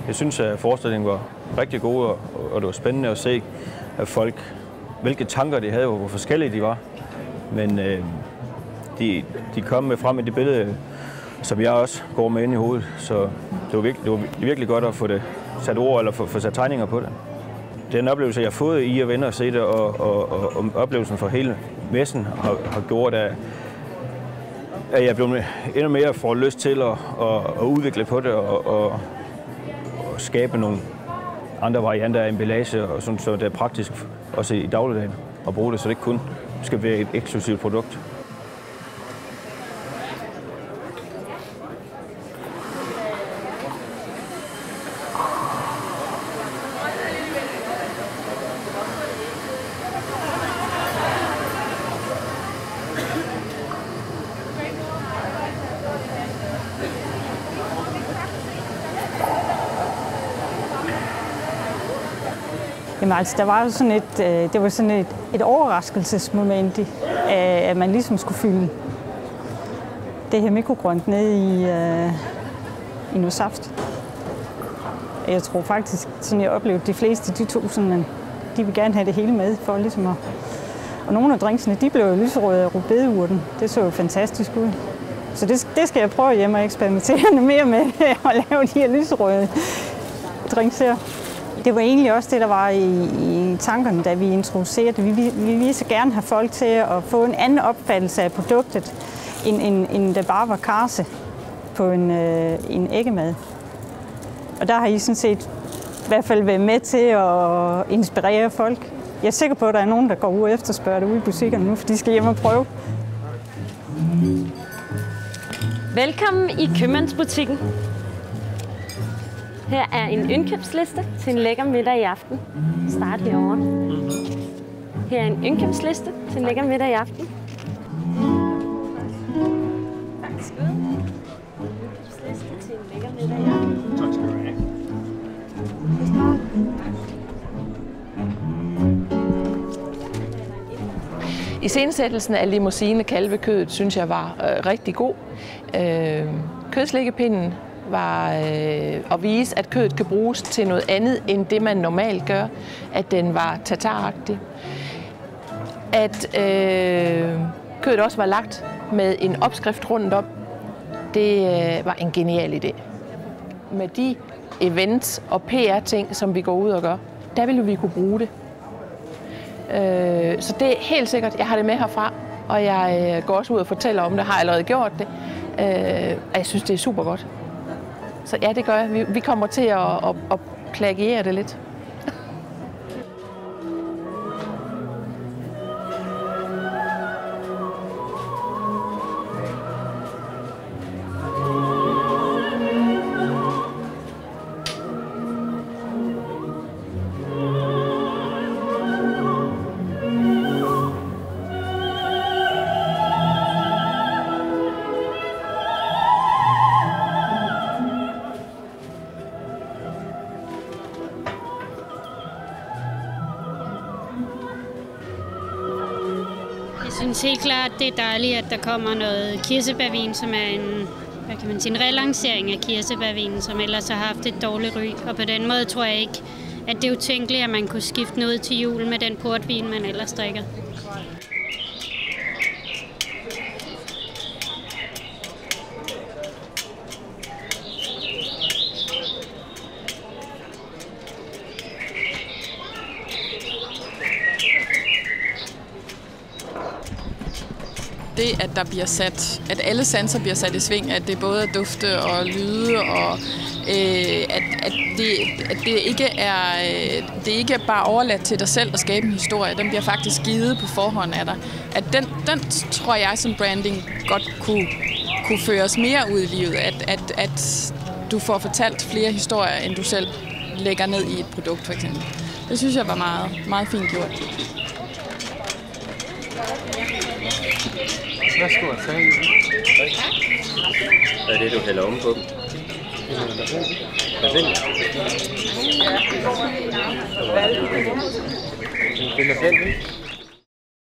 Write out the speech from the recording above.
Jeg synes, at forestillingen var rigtig god, og det var spændende at se at folk, hvilke tanker de havde, og hvor forskellige de var. Men de kom med frem i det billede, som jeg også går med ind i hovedet. Så det var virkelig godt at få det sat ord, eller få sat tegninger på det. Den oplevelse, jeg har fået i at vende og se det, og oplevelsen for hele messen har gjort, at jeg blev endnu mere får lyst til at udvikle på det og skabe nogle andre varianter af emballage, og sådan, så det er praktisk også i dagligdagen at bruge det, så det ikke kun skal være et eksklusivt produkt. Jamen altså, der var jo sådan et overraskelsesmoment, at man ligesom skulle fylde det her mikrogrønt ned i noget saft. Jeg tror faktisk, sådan jeg oplevede, de fleste, de vil gerne have det hele med for ligesom at... Og nogle af drinksene, de blev jo lyserøde af rødbedeurten. Det så jo fantastisk ud. Så det skal jeg prøve hjemme og eksperimentere mere med, at lave de her lyserøde drinks her. Det var egentlig også det, der var i tankerne, da vi introducerede det. Vi ville så gerne have folk til at få en anden opfattelse af produktet, end det bare var karse på en æggemad. Og der har I sådan set i hvert fald været med til at inspirere folk. Jeg er sikker på, at der er nogen, der går ud og efterspørger det ude i butikkerne nu, for de skal hjem og prøve. Velkommen i købmandsbutikken. Her er en indkøbsliste til en lækker middag i aften. Start herovre. Her er en indkøbsliste til en lækker middag i aften. Værsgo. Indkøbsliste til en lækker middag i aften. Tak skal du have. Iscenesættelsen af limousine kalvekødet synes jeg var rigtig god. Kødslikkepinden var at vise, at kødet kan bruges til noget andet, end det man normalt gør. At den var tataragtig. At kødet også var lagt med en opskrift rundt om, det var en genial idé. Med de events og PR-ting, som vi går ud og gør, der ville vi kunne bruge det. Så det er helt sikkert, jeg har det med herfra, og jeg går også ud og fortæller om det, har allerede gjort det. Og jeg synes, det er super godt. Så ja, det gør jeg. Vi kommer til at plagiere det lidt. Jeg synes helt klart, det er dejligt, at der kommer noget kirsebærvin, som er en relancering af kirsebærvinen, som ellers har haft et dårligt ry. Og på den måde tror jeg ikke, at det er utænkeligt, at man kunne skifte noget til jul med den portvin, man ellers drikker. Det, at der bliver at alle sanser bliver sat i sving, at det både er dufte og lyde, og at det ikke er bare overladt til dig selv at skabe en historie. Den bliver faktisk givet på forhånd af dig. At den tror jeg som branding godt kunne føres mere ud i livet. At du får fortalt flere historier, end du selv lægger ned i et produkt, for eksempel. Det synes jeg var meget, meget fint gjort. Værsgo at tage. Hvad er det, du hælder om på dem? Lavendel. Det er lavendel.